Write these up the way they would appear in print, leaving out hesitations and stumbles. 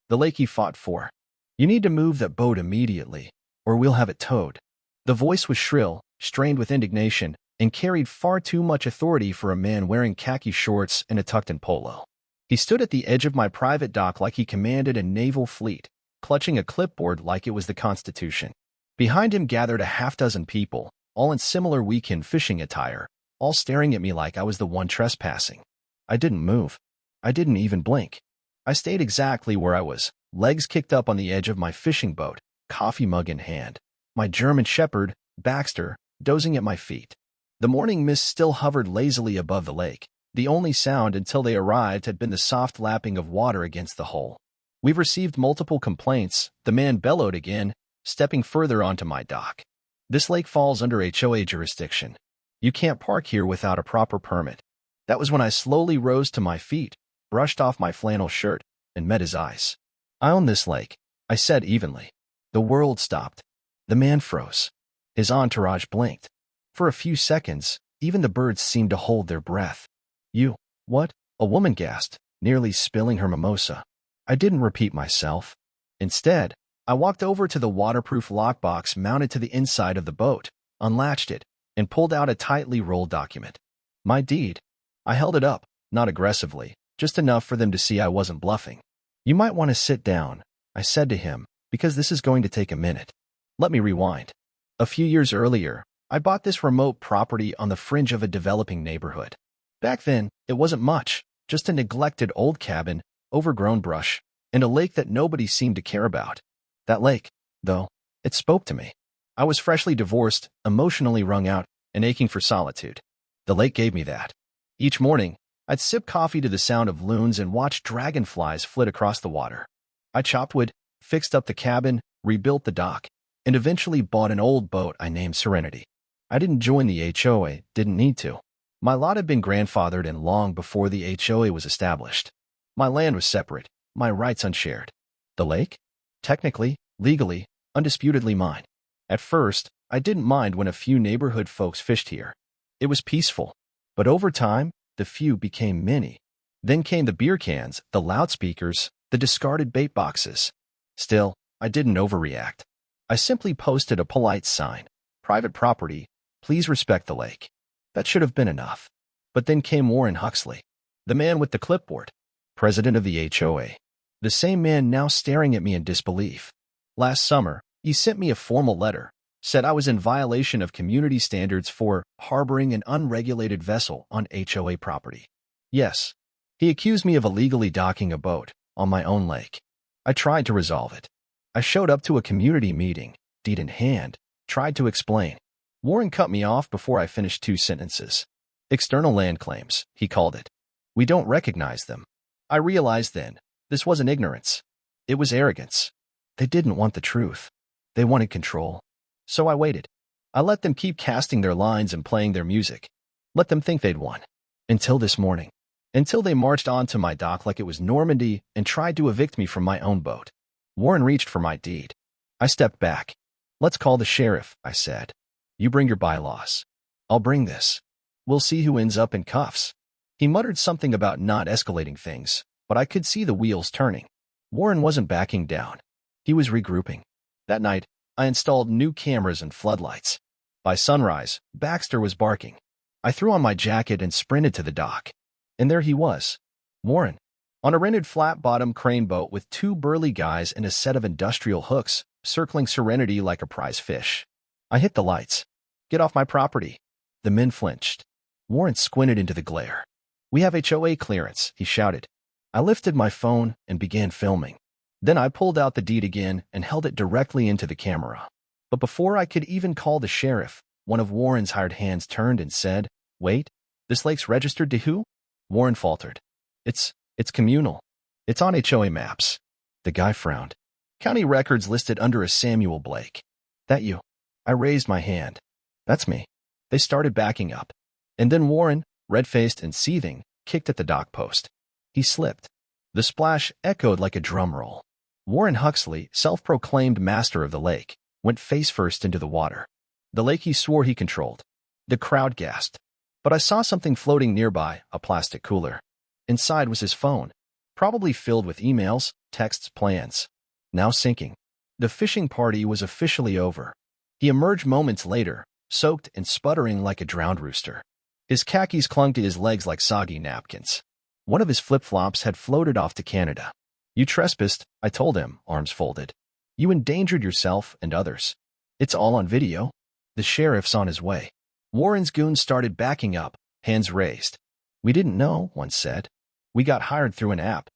The lake he fought for. You need to move that boat immediately, or we'll have it towed. The voice was shrill, strained with indignation, and carried far too much authority for a man wearing khaki shorts and a tucked-in polo. He stood at the edge of my private dock like he commanded a naval fleet, clutching a clipboard like it was the Constitution. Behind him gathered a half-dozen people, all in similar weekend fishing attire, all staring at me like I was the one trespassing. I didn't move. I didn't even blink. I stayed exactly where I was, legs kicked up on the edge of my fishing boat, coffee mug in hand. My German shepherd, Baxter, dozing at my feet. The morning mist still hovered lazily above the lake. The only sound until they arrived had been the soft lapping of water against the hull. "We've received multiple complaints," the man bellowed again, stepping further onto my dock. "This lake falls under HOA jurisdiction. You can't park here without a proper permit." That was when I slowly rose to my feet, brushed off my flannel shirt, and met his eyes. "I own this lake," I said evenly. The world stopped. The man froze. His entourage blinked. For a few seconds, even the birds seemed to hold their breath. "You, what?" a woman gasped, nearly spilling her mimosa. I didn't repeat myself. Instead, I walked over to the waterproof lockbox mounted to the inside of the boat, unlatched it, and pulled out a tightly rolled document. My deed. I held it up, not aggressively, just enough for them to see I wasn't bluffing. "You might want to sit down," I said to him, "because this is going to take a minute." Let me rewind. A few years earlier, I bought this remote property on the fringe of a developing neighborhood. Back then, it wasn't much, just a neglected old cabin, overgrown brush, and a lake that nobody seemed to care about. That lake, though, it spoke to me. I was freshly divorced, emotionally wrung out, and aching for solitude. The lake gave me that. Each morning, I'd sip coffee to the sound of loons and watch dragonflies flit across the water. I chopped wood, fixed up the cabin, rebuilt the dock, and eventually bought an old boat I named Serenity. I didn't join the HOA, didn't need to. My lot had been grandfathered in long before the HOA was established. My land was separate, my rights unshared. The lake? Technically, legally, undisputedly mine. At first, I didn't mind when a few neighborhood folks fished here. It was peaceful. But over time, the few became many. Then came the beer cans, the loudspeakers, the discarded bait boxes. Still, I didn't overreact. I simply posted a polite sign. "Private property. Please respect the lake." That should have been enough. But then came Warren Huxley, the man with the clipboard, president of the HOA. The same man now staring at me in disbelief. Last summer, he sent me a formal letter, said I was in violation of community standards for harboring an unregulated vessel on HOA property. Yes, he accused me of illegally docking a boat on my own lake. I tried to resolve it. I showed up to a community meeting, deed in hand, tried to explain. Warren cut me off before I finished 2 sentences. "External land claims," he called it. "We don't recognize them." I realized then, this wasn't ignorance. It was arrogance. They didn't want the truth. They wanted control. So I waited. I let them keep casting their lines and playing their music. Let them think they'd won. Until this morning. Until they marched onto my dock like it was Normandy and tried to evict me from my own boat. Warren reached for my deed. I stepped back. "Let's call the sheriff," I said. "You bring your bylaws. I'll bring this. We'll see who ends up in cuffs." He muttered something about not escalating things, but I could see the wheels turning. Warren wasn't backing down. He was regrouping. That night, I installed new cameras and floodlights. By sunrise, Baxter was barking. I threw on my jacket and sprinted to the dock. And there he was, Warren, on a rented flat-bottom crane boat with 2 burly guys and a set of industrial hooks, circling Serenity like a prize fish. I hit the lights. "Get off my property." The men flinched. Warren squinted into the glare. "We have HOA clearance," he shouted. I lifted my phone and began filming. Then I pulled out the deed again and held it directly into the camera. But before I could even call the sheriff, one of Warren's hired hands turned and said, "Wait, this lake's registered to who?" Warren faltered. It's communal. It's on HOA maps." The guy frowned. "County records listed under a Samuel Blake." "That you?" I raised my hand. "That's me." They started backing up. And then Warren, red-faced and seething, kicked at the dock post. He slipped. The splash echoed like a drum roll. Warren Huxley, self-proclaimed master of the lake, went face-first into the water. The lake he swore he controlled. The crowd gasped. But I saw something floating nearby, a plastic cooler. Inside was his phone, probably filled with emails, texts, plans. Now sinking. The fishing party was officially over. He emerged moments later, soaked and sputtering like a drowned rooster. His khakis clung to his legs like soggy napkins. One of his flip-flops had floated off to Canada. You trespassed, I told him, arms folded. You endangered yourself and others. It's all on video. The sheriff's on his way. Warren's goons started backing up, hands raised. We didn't know, one said. We got hired through an app.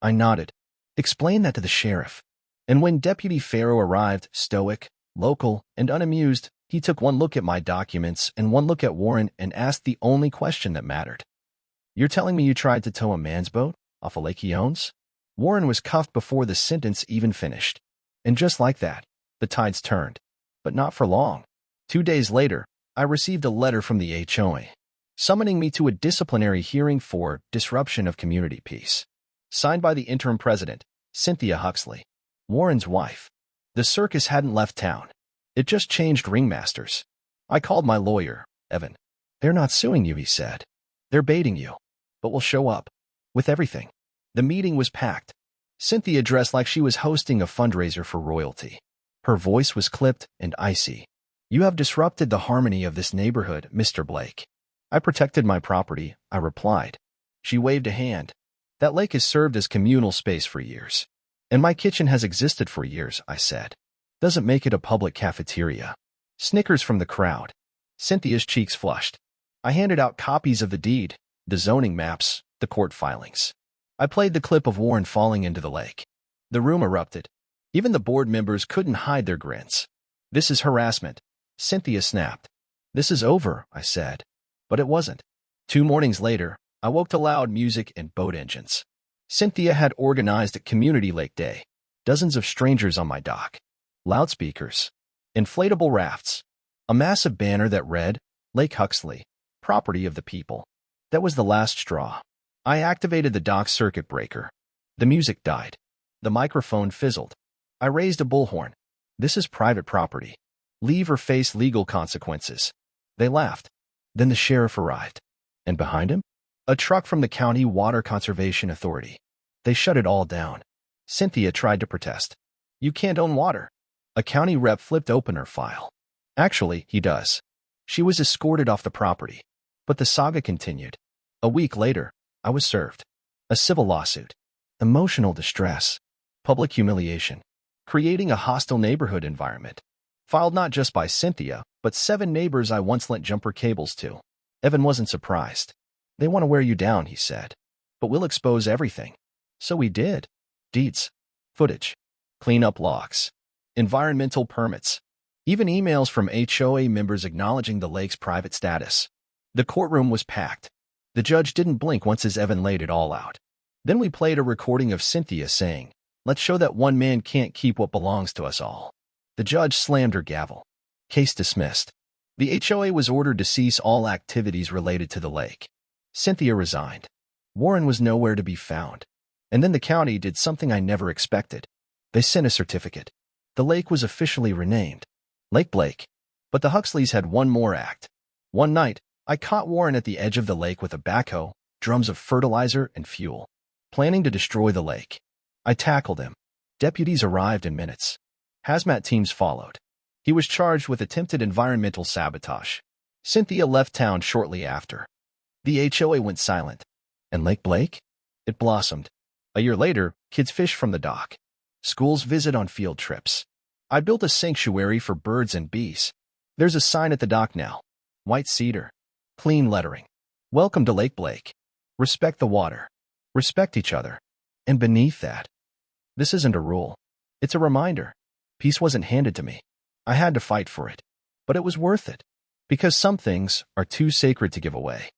I nodded. Explain that to the sheriff. And when Deputy Farrow arrived, stoic, local, and unamused, he took one look at my documents and one look at Warren and asked the only question that mattered. You're telling me you tried to tow a man's boat off a lake he owns? Warren was cuffed before the sentence even finished. And just like that, the tides turned. But not for long. 2 days later, I received a letter from the HOA, summoning me to a disciplinary hearing for disruption of community peace. Signed by the interim president, Cynthia Huxley, Warren's wife. The circus hadn't left town. It just changed ringmasters. I called my lawyer, Evan. They're not suing you, he said. They're baiting you. But we'll show up. With everything. The meeting was packed. Cynthia dressed like she was hosting a fundraiser for royalty. Her voice was clipped and icy. You have disrupted the harmony of this neighborhood, Mr. Blake. I protected my property, I replied. She waved a hand. That lake has served as communal space for years. And my kitchen has existed for years, I said. Doesn't make it a public cafeteria. Snickers from the crowd. Cynthia's cheeks flushed. I handed out copies of the deed, the zoning maps, the court filings. I played the clip of Warren falling into the lake. The room erupted. Even the board members couldn't hide their grins. This is harassment. Cynthia snapped. This is over, I said. But it wasn't. 2 mornings later, I woke to loud music and boat engines. Cynthia had organized a community lake day. Dozens of strangers on my dock. Loudspeakers. Inflatable rafts. A massive banner that read, Lake Huxley, property of the people. That was the last straw. I activated the dock circuit breaker. The music died. The microphone fizzled. I raised a bullhorn. This is private property. Leave or face legal consequences. They laughed. Then the sheriff arrived. And behind him? A truck from the County Water Conservation Authority. They shut it all down. Cynthia tried to protest. You can't own water. A county rep flipped open her file. Actually, he does. She was escorted off the property. But the saga continued. A week later, I was served. A civil lawsuit. Emotional distress. Public humiliation. Creating a hostile neighborhood environment. Filed not just by Cynthia, but 7 neighbors I once lent jumper cables to. Evan wasn't surprised. They want to wear you down, he said. But we'll expose everything. So we did. Deeds. Footage. Cleanup logs. Environmental permits. Even emails from HOA members acknowledging the lake's private status. The courtroom was packed. The judge didn't blink once his Evan laid it all out. Then we played a recording of Cynthia saying, let's show that one man can't keep what belongs to us all. The judge slammed her gavel. Case dismissed. The HOA was ordered to cease all activities related to the lake. Cynthia resigned. Warren was nowhere to be found. And then the county did something I never expected. They sent a certificate. The lake was officially renamed Lake Blake. But the Huxleys had one more act. One night, I caught Warren at the edge of the lake with a backhoe, drums of fertilizer, and fuel, planning to destroy the lake. I tackled him. Deputies arrived in minutes. Hazmat teams followed. He was charged with attempted environmental sabotage. Cynthia left town shortly after. The HOA went silent. And Lake Blake? It blossomed. A year later, kids fished from the dock. Schools visit on field trips. I built a sanctuary for birds and bees. There's a sign at the dock now. White cedar. Clean lettering. Welcome to Lake Blake. Respect the water. Respect each other. And beneath that, this isn't a rule. It's a reminder. Peace wasn't handed to me. I had to fight for it. But it was worth it. Because some things are too sacred to give away.